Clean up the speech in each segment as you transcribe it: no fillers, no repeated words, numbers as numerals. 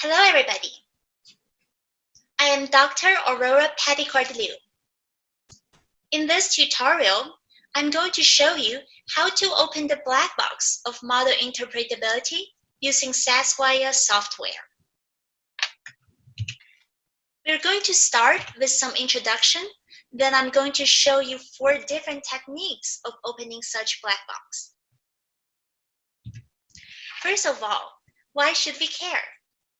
Hello, everybody. I am Dr. Aurora Petticord-Liu. In this tutorial, I'm going to show you how to open the black box of model interpretability using SAS Viya software. We're going to start with some introduction, then I'm going to show you 4 different techniques of opening such black box. First of all, why should we care?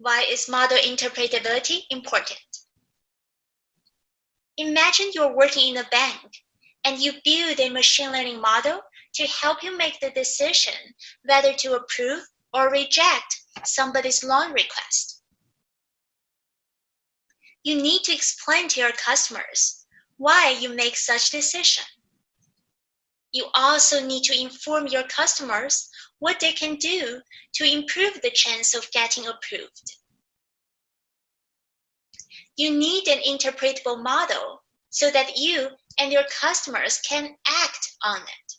Why is model interpretability important? Imagine you're working in a bank and you build a machine learning model to help you make the decision whether to approve or reject somebody's loan request. You need to explain to your customers why you make such decision. You also need to inform your customers what they can do to improve the chance of getting approved. You need an interpretable model so that you and your customers can act on it.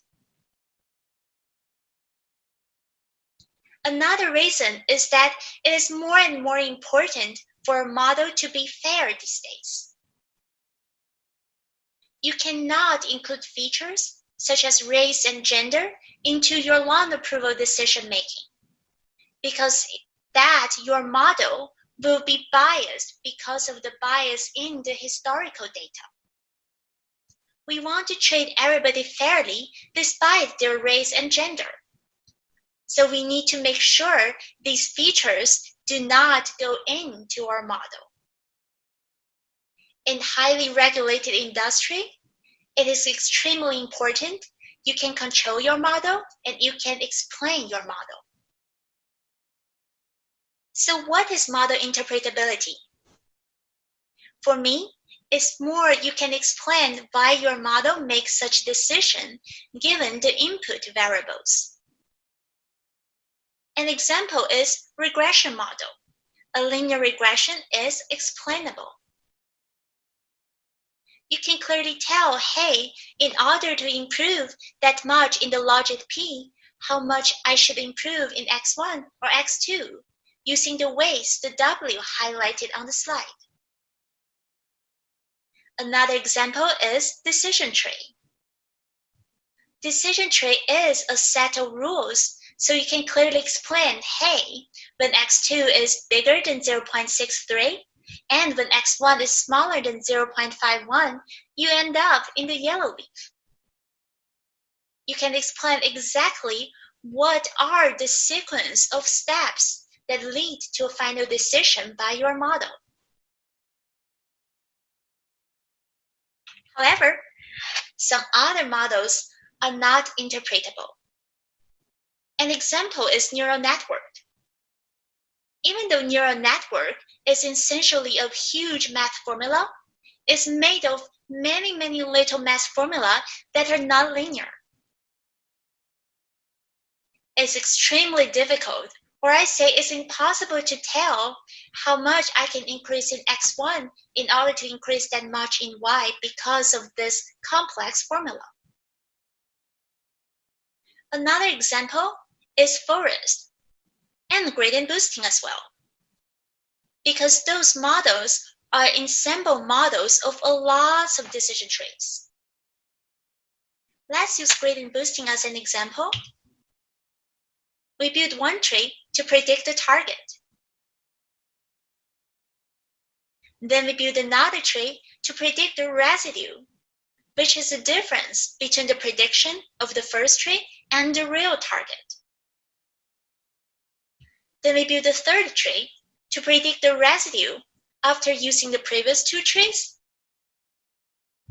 Another reason is that it is more and more important for a model to be fair these days. You cannot include features such as race and gender into your loan approval decision making, because that your model will be biased because of the bias in the historical data. We want to treat everybody fairly despite their race and gender. So we need to make sure these features do not go into our model. In highly regulated industry, it is extremely important you can control your model and you can explain your model. So what is model interpretability? For me, it's more you can explain why your model makes such decision given the input variables. An example is regression model. A linear regression is explainable. You can clearly tell, hey, in order to improve that much in the logic P, how much I should improve in X1 or X2 using the weights, the W highlighted on the slide. Another example is decision tree. Decision tree is a set of rules, so you can clearly explain, hey, when X2 is bigger than 0.63, and when X1 is smaller than 0.51, you end up in the yellow leaf. You can explain exactly what are the sequence of steps that lead to a final decision by your model. However, some other models are not interpretable. An example is neural network. Even though neural network is essentially a huge math formula, it's made of many little math formula that are not linear. It's extremely difficult, or I say it's impossible to tell how much I can increase in X1 in order to increase that much in Y because of this complex formula. Another example is forest and gradient boosting as well, because those models are ensemble models of a lot of decision trees. Let's use gradient boosting as an example. We build one tree to predict the target. Then we build another tree to predict the residue, which is the difference between the prediction of the first tree and the real target. Then we build a third tree to predict the residue after using the previous 2 trees.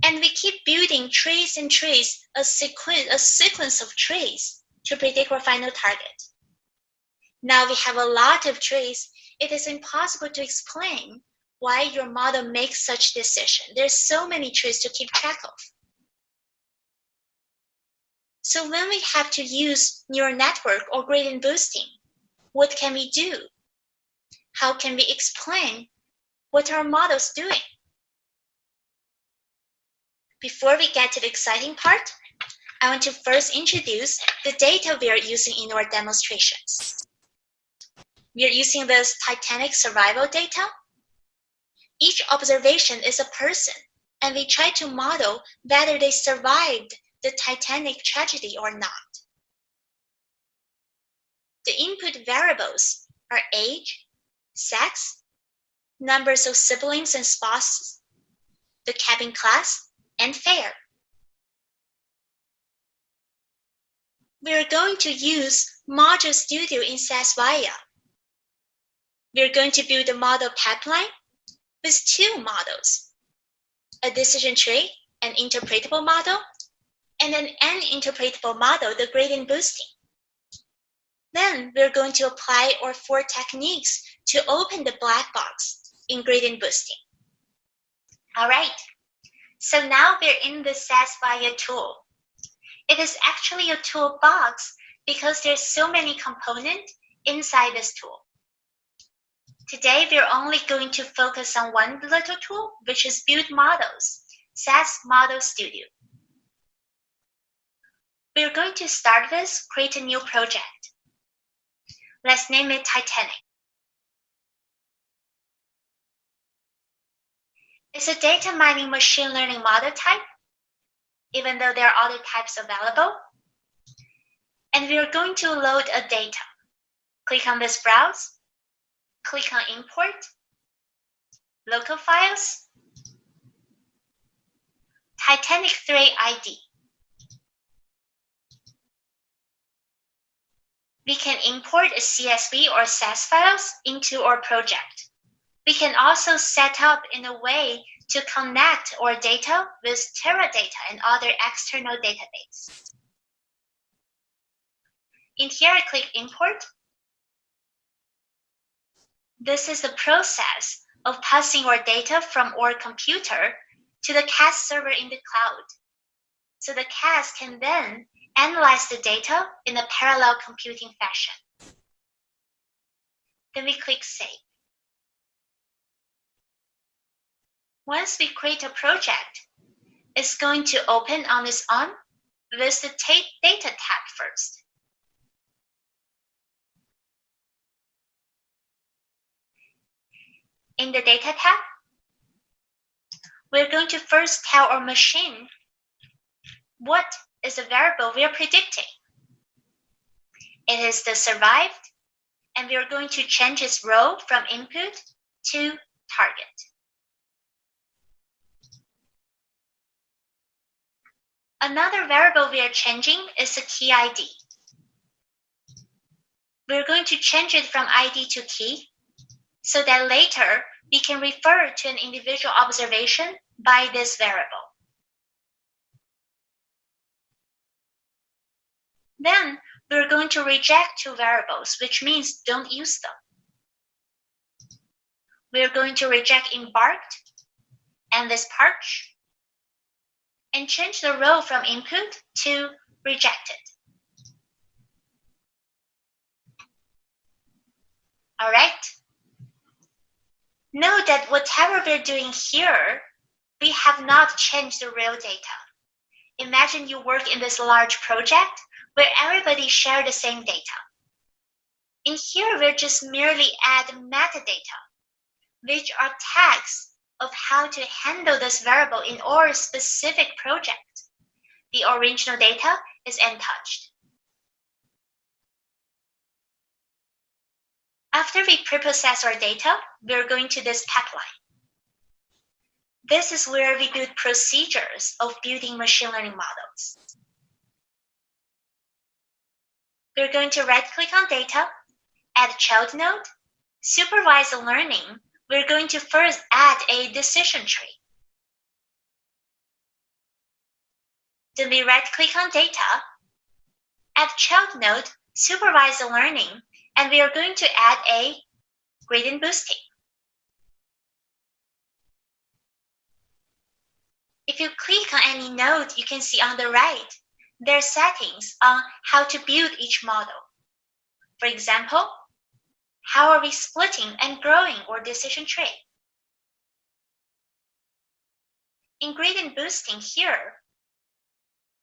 And we keep building trees and trees, a sequence of trees to predict our final target. Now we have a lot of trees. It is impossible to explain why your model makes such decision. There's so many trees to keep track of. So when we have to use neural network or gradient boosting, what can we do? How can we explain what our model is doing? Before we get to the exciting part, I want to first introduce the data we are using in our demonstrations. we are using this Titanic survival data. Each observation is a person, and we try to model whether they survived the Titanic tragedy or not. The input variables are age, sex, numbers of siblings and spouses, the cabin class, and fare. We are going to use Module Studio in SAS Viya. We are going to build a model pipeline with two models, a decision tree, an interpretable model, and an uninterpretable model, the gradient boosting. Then we're going to apply our 4 techniques to open the black box in gradient boosting. All right, so now we're in the SAS Viya tool. It is actually a toolbox because there's so many components inside this tool. Today, we're only going to focus on one little tool, which is Build Models, SAS Model Studio. We're going to start with create a new project. Let's name it Titanic. It's a data mining machine learning model type, even though there are other types available. And we are going to load a data. Click on this browse, click on import, local files, Titanic 3 ID. We can import a CSV or SAS files into our project. We can also set up in a way to connect our data with Teradata and other external databases. In here, I click import. This is the process of passing our data from our computer to the CAS server in the cloud. So the CAS can then analyze the data in a parallel computing fashion. Then we click Save. Once we create a project, it's going to open on its own with the Data tab first. In the Data tab, we're going to first tell our machine what is the variable we are predicting. It is the survived, and we are going to change its row from input to target. Another variable we are changing is the key ID. We're going to change it from ID to key so that later we can refer to an individual observation by this variable. Then we're going to reject 2 variables, which means don't use them. We're going to reject embarked and this perch and change the row from input to rejected. All right. Note that whatever we're doing here, we have not changed the real data. Imagine you work in this large project where everybody shares the same data. In here, we're just merely add metadata, which are tags of how to handle this variable in our specific project. The original data is untouched. After we preprocess our data, we're going to this pipeline. This is where we build procedures of building machine learning models. We're going to right-click on data, add child node, supervise the learning. We're going to first add a decision tree. Then we right-click on data, add child node, supervise the learning, and we are going to add a gradient boosting. If you click on any node, you can see on the right, there are settings on how to build each model. For example, how are we splitting and growing our decision tree? In gradient boosting here,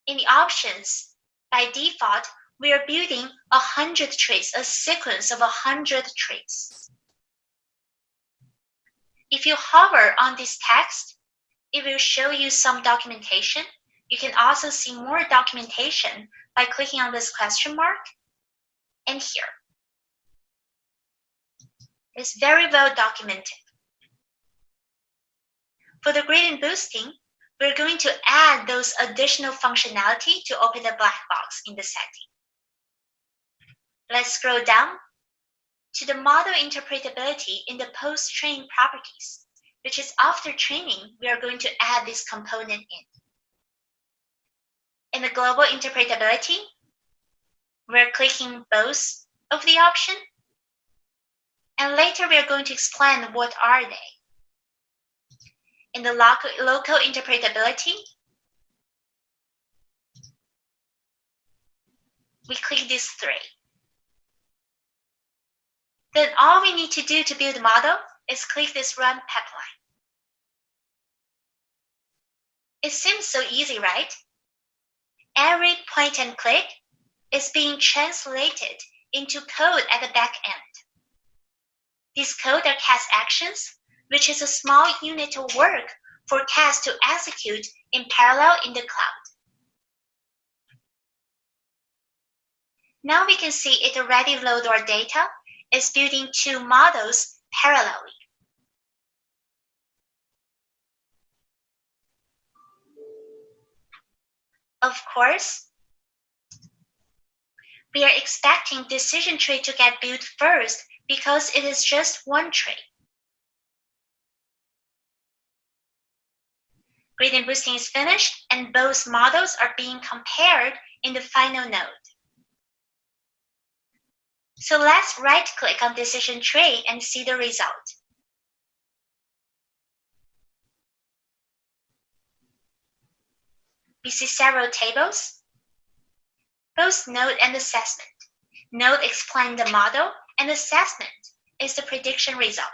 in the options, by default, we are building 100 traits, a sequence of 100 traits. If you hover on this text, it will show you some documentation. You can also see more documentation by clicking on this question mark and here. It's very well documented. For the gradient boosting, we're going to add those additional functionality to open the black box in the setting. Let's scroll down to the model interpretability in the post-training properties, which is after training, we are going to add this component in. In the global interpretability, we're clicking both of the option, and later we are going to explain what are they. In the local interpretability, we click these three. Then all we need to do to build a model is click this Run Pipeline. It seems so easy, right? Every point and click is being translated into code at the back end. These codes are cast actions, which is a small unit of work for cast to execute in parallel in the cloud. Now we can see it already loaded our data. It's building two models parallelly. Of course, we are expecting decision tree to get built first because it is just one tree. Gradient boosting is finished and both models are being compared in the final node. So let's right-click on decision tree and see the result. We see several tables, both node and assessment. Node explains the model, and assessment is the prediction result.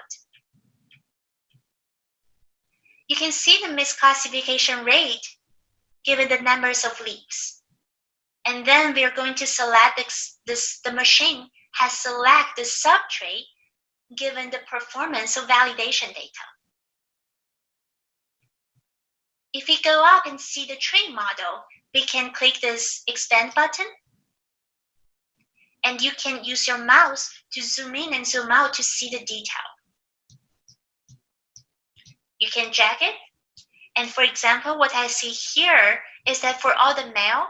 You can see the misclassification rate given the numbers of leaves. And then we are going to select the machine has selected the subtree given the performance of validation data. If we go up and see the tree model, we can click this expand button. And you can use your mouse to zoom in and zoom out to see the detail. You can drag it. And for example, what I see here is that for all the male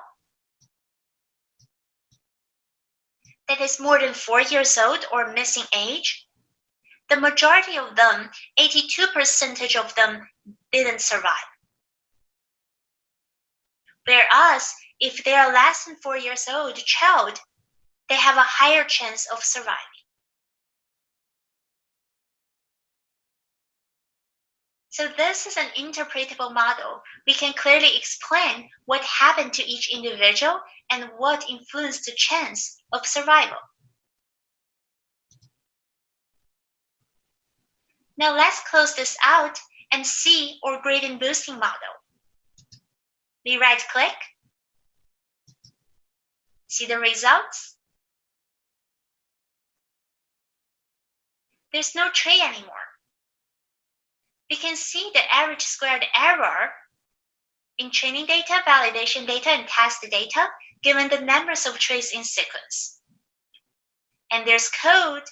that is more than 4 years old or missing age, the majority of them, 82% of them, didn't survive. Whereas, if they are less than 4 years old child, they have a higher chance of surviving. So this is an interpretable model. We can clearly explain what happened to each individual and what influenced the chance of survival. Now let's close this out and see our gradient boosting model. We right-click, see the results. There's no tree anymore. We can see the average squared error in training data, validation data, and test data given the numbers of trees in sequence. And there's code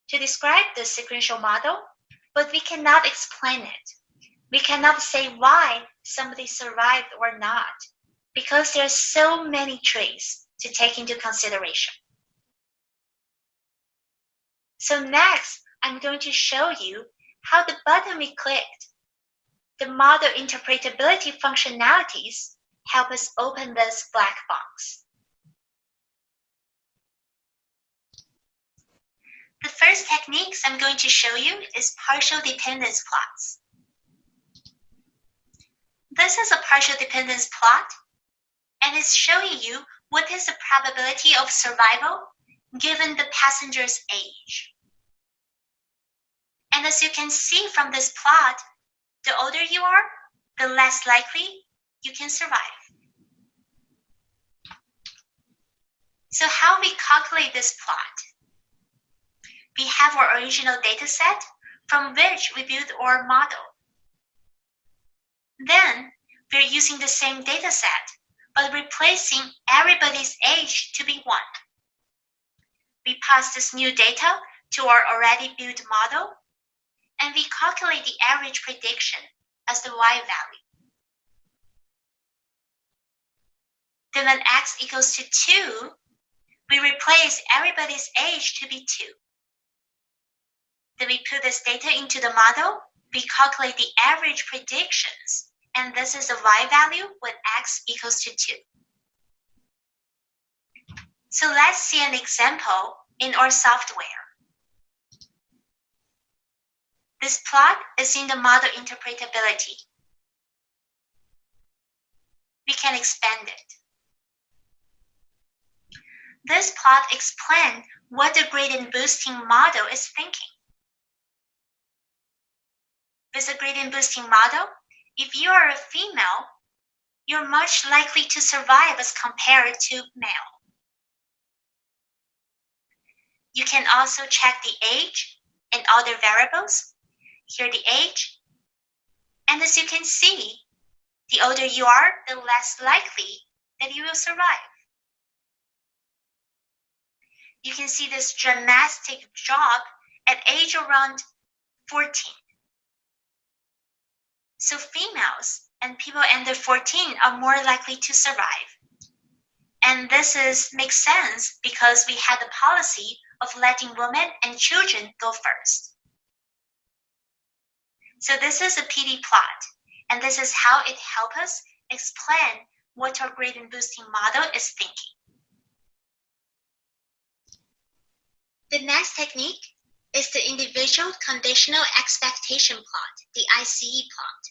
to describe the sequential model, but we cannot explain it. We cannot say why somebody survived or not, because there are so many trees to take into consideration. So next, I'm going to show you how the button we clicked, the model interpretability functionalities, help us open this black box. The first techniques I'm going to show you is partial dependence plots. This is a partial dependence plot, and it's showing you what is the probability of survival given the passenger's age. And as you can see from this plot, the older you are, the less likely you can survive. So how we calculate this plot? We have our original data set from which we build our model. Then we're using the same data set, but replacing everybody's age to be 1. We pass this new data to our already built model, and we calculate the average prediction as the y value. Then when x equals to 2, we replace everybody's age to be 2. Then we put this data into the model, we calculate the average predictions, and this is the y value when x equals to 2. So let's see an example in our software. This plot is in the model interpretability. We can expand it. This plot explains what the gradient boosting model is thinking. With the gradient boosting model, if you are a female, you're much likely to survive as compared to male. You can also check the age and other variables. Here the age. And as you can see, the older you are, the less likely that you will survive. You can see this dramatic drop at age around 14. So females and people under 14 are more likely to survive. And this makes sense because we had the policy of letting women and children go first. So this is a PD plot, and this is how it helps us explain what our gradient boosting model is thinking. The next technique is the individual conditional expectation plot, the ICE plot.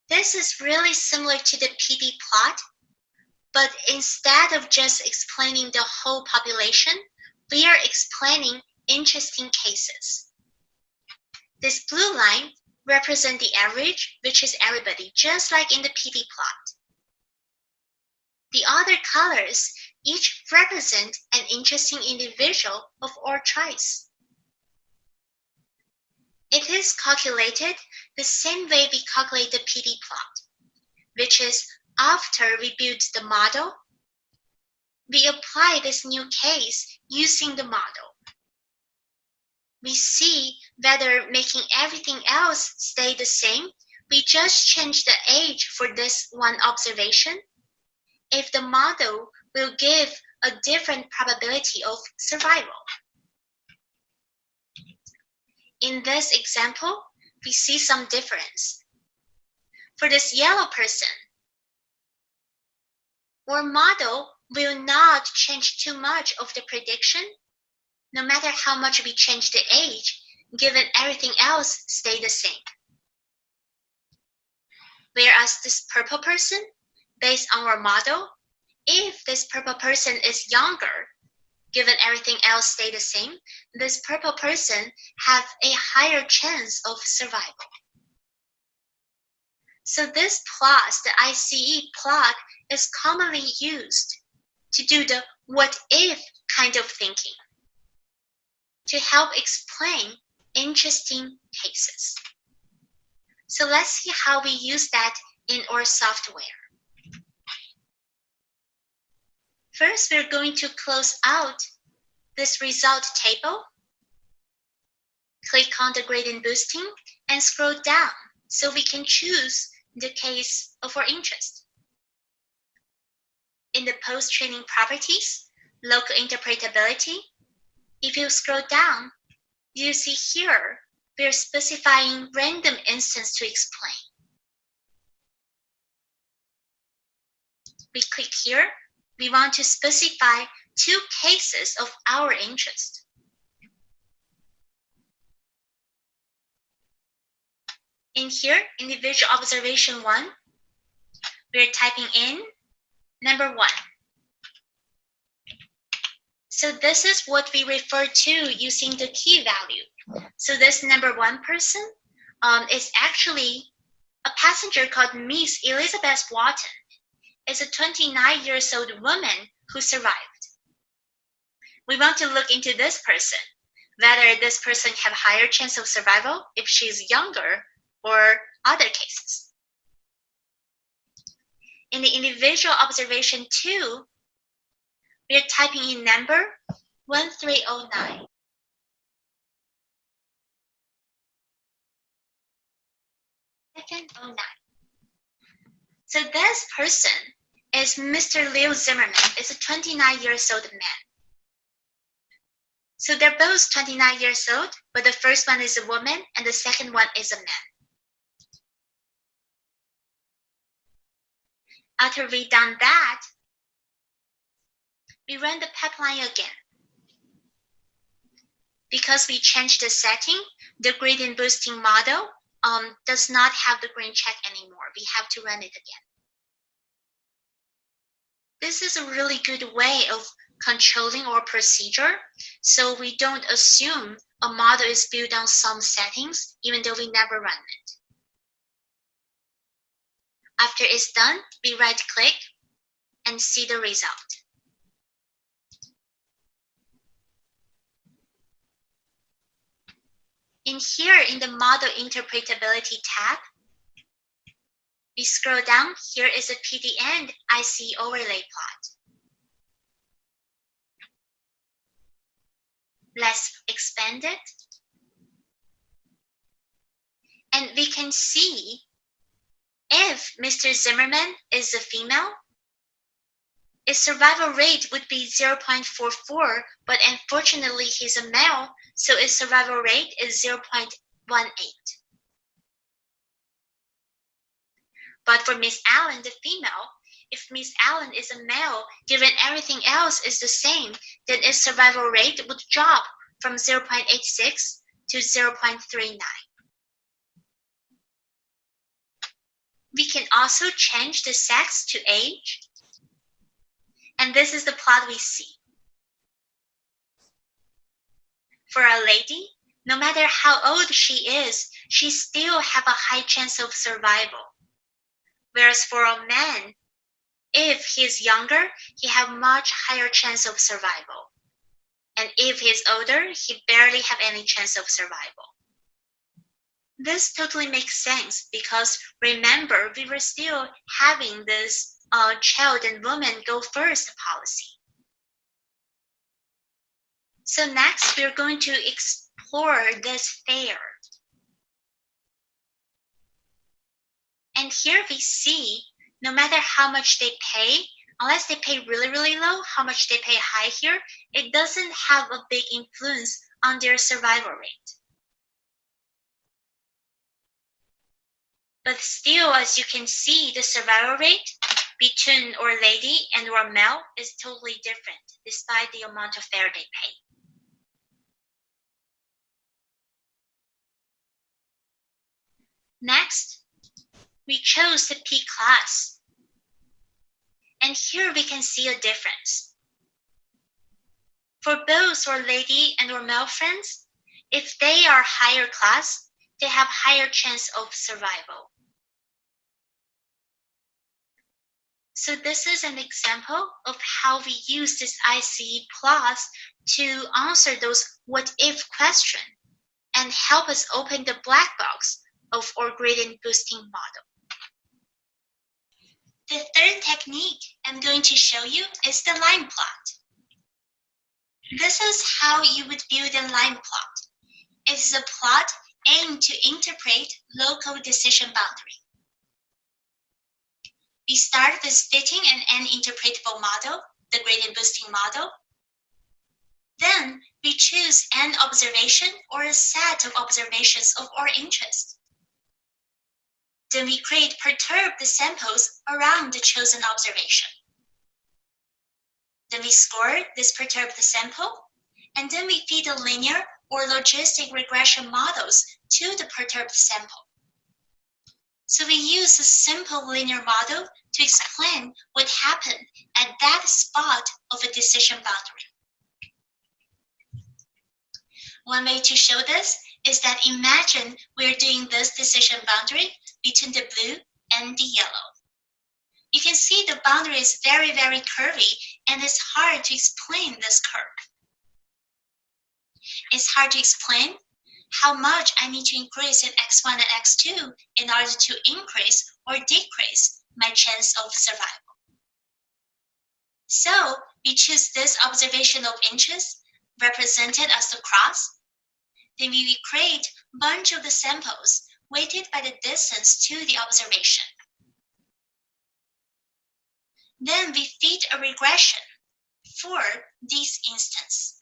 This is really similar to the PD plot, but instead of just explaining the whole population, we are explaining interesting cases. This blue line represents the average, which is everybody, just like in the PD plot. The other colors each represent an interesting individual of our choice. It is calculated the same way we calculate the PD plot, which is after we build the model, we apply this new case using the model. We see whether making everything else stay the same, we just change the age for this one observation, if the model will give a different probability of survival. In this example, we see some difference. For this yellow person, our model will not change too much of the prediction, no matter how much we change the age, given everything else stay the same. Whereas this purple person, based on our model, if this purple person is younger, given everything else stay the same, this purple person have a higher chance of survival. So this plot, the ICE plot, is commonly used to do the what if kind of thinking, to help explain interesting cases. So let's see how we use that in our software. First, we're going to close out this result table, click on the gradient boosting, and scroll down so we can choose the case of our interest. In the post-training properties, local interpretability, if you scroll down, you see here we're specifying random instance to explain. We click here. We want to specify 2 cases of our interest. In here, individual observation 1, we're typing in number 1. So this is what we refer to using the key value. So this number 1 person is actually a passenger called Miss Elizabeth Watton. is a 29-year-old woman who survived. We want to look into this person, whether this person have higher chance of survival if she's younger or other cases. In the individual observation 2, we are typing in number 1309. So this person is Mr. Leo Zimmerman. It's a 29-year-old man. So they're both 29 years old, but the first one is a woman and the second one is a man. After we've done that, we run the pipeline again. Because we changed the setting, the gradient boosting model does not have the green check anymore. We have to run it again. This is a really good way of controlling our procedure, so we don't assume a model is built on some settings, even though we never run it. After it's done, we right-click and see the result. In here, in the Model Interpretability tab, we scroll down. Here is a PDN IC overlay plot. Let's expand it. And we can see if Mr. Zimmerman is a female, its survival rate would be 0.44, but unfortunately he's a male, so its survival rate is 0.18. But for Miss Allen, the female, if Miss Allen is a male, given everything else is the same, then its survival rate would drop from 0.86 to 0.39. We can also change the sex to age. And this is the plot we see. For a lady, no matter how old she is, she still have a high chance of survival. Whereas for a man, if he's younger, he have much higher chance of survival. And if he's older, he barely have any chance of survival. This totally makes sense because remember, we were still having this child and woman go first policy. So next, we're going to explore this fair. And here we see, no matter how much they pay, unless they pay really, really low, how much they pay high here, it doesn't have a big influence on their survival rate. But still, as you can see, the survival rate between our lady and our male is totally different, despite the amount of fare they pay. Next, we chose the P class. And here we can see a difference. For both our lady and our male friends, if they are higher class, they have higher chance of survival. So this is an example of how we use this ICE class to answer those what-if questions and help us open the black box of our gradient boosting model. The third technique I'm going to show you is the line plot. This is how you would build a line plot. It is a plot aimed to interpret local decision boundary. We start with fitting an interpretable model, the gradient boosting model. Then we choose an observation or a set of observations of our interest. Then we create perturbed samples around the chosen observation. Then we score this perturbed sample, and then we feed a linear or logistic regression models to the perturbed sample. So we use a simple linear model to explain what happened at that spot of a decision boundary. One way to show this is that imagine we're doing this decision boundary between the blue and the yellow. you can see the boundary is very, very curvy, and it's hard to explain this curve. It's hard to explain how much I need to increase in x1 and x2 in order to increase or decrease my chance of survival. So we choose this observation of interest represented as the cross. Then we create a bunch of the samples weighted by the distance to the observation. Then we feed a regression for this instance.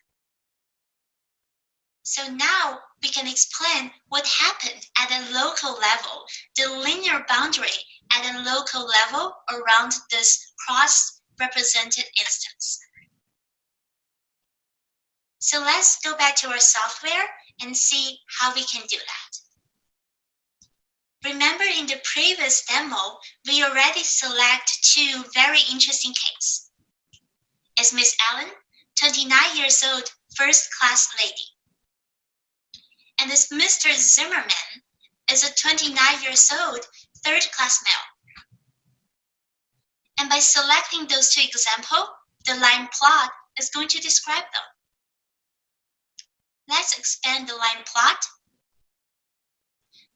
So now we can explain what happened at a local level, the linear boundary at a local level around this cross-represented instance. So let's go back to our software and see how we can do that. Remember in the previous demo, we already select two very interesting cases. Is Miss Allen, 29 years old, first-class lady. And this Mr. Zimmerman is a 29 years old, third-class male. And by selecting those two examples, the line plot is going to describe them. Let's expand the line plot.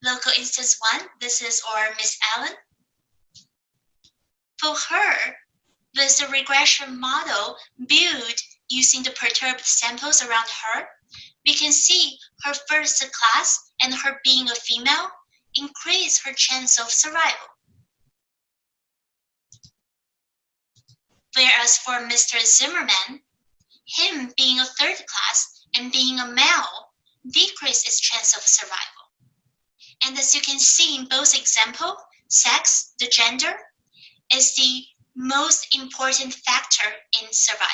Local instance 1, this is our Miss Allen. For her, with the regression model built using the perturbed samples around her, we can see her first class and her being a female increase her chance of survival. Whereas for Mr. Zimmerman, him being a third class and being a male decrease its chance of survival. And as you can see in both examples, sex, the gender, is the most important factor in survival.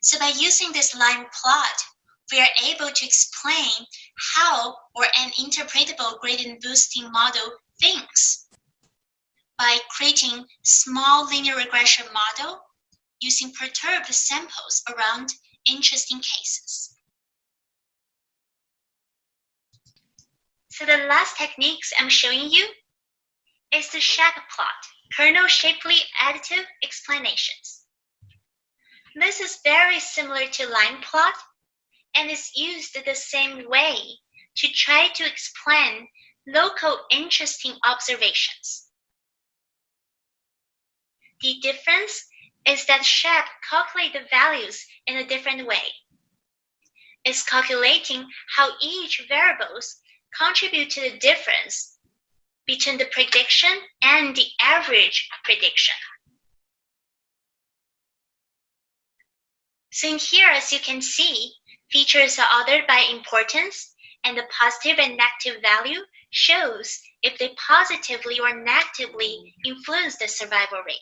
So by using this line plot, we are able to explain how an interpretable gradient boosting model thinks by creating small linear regression model using perturbed samples around interesting cases. So the last techniques I'm showing you is the SHAP plot, Kernel Shapley Additive Explanations. This is very similar to line plot and is used the same way to try to explain local interesting observations. The difference is that SHAP calculates the values in a different way. It's calculating how each variables contribute to the difference between the prediction and the average prediction. So in here, as you can see, features are ordered by importance, and the positive and negative value shows if they positively or negatively influence the survival rate.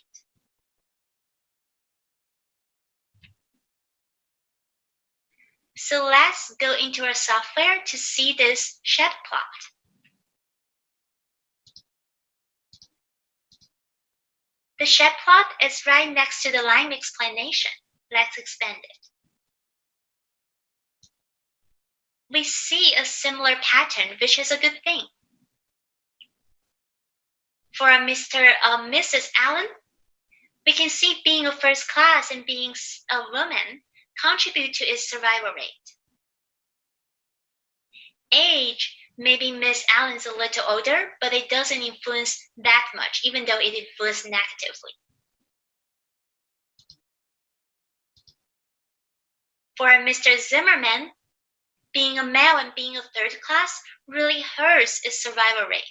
So let's go into our software to see this SHAP plot. The SHAP plot is right next to the line explanation. Let's expand it. We see a similar pattern, which is a good thing. For Mrs. Allen, we can see being a first class and being a woman contribute to its survival rate. Age, maybe Miss Allen's a little older, but it doesn't influence that much, even though it influences negatively. For Mr. Zimmerman, being a male and being a third class really hurts its survival rate.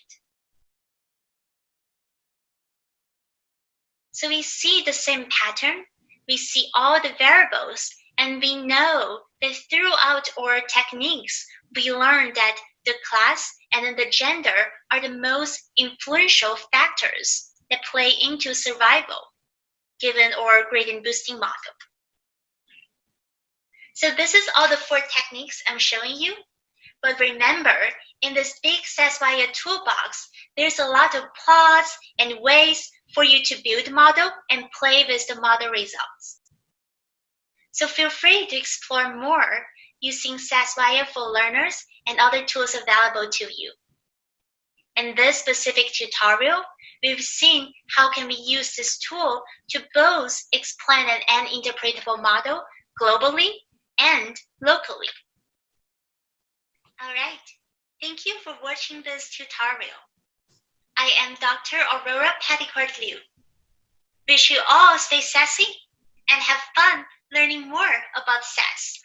So we see the same pattern. We see all the variables, and we know that throughout our techniques, we learn that the class and then the gender are the most influential factors that play into survival, given our gradient boosting model. So this is all the 4 techniques I'm showing you. But remember, in this big SAS Viya toolbox, there's a lot of plots and ways for you to build a model and play with the model results. So feel free to explore more using SAS Viya for learners and other tools available to you. In this specific tutorial, we've seen how can we use this tool to both explain an interpretable model globally and locally. Alright, thank you for watching this tutorial. I am Dr. Aurora Petticourt-Liu. Wish you all stay sassy and have fun learning more about SAS.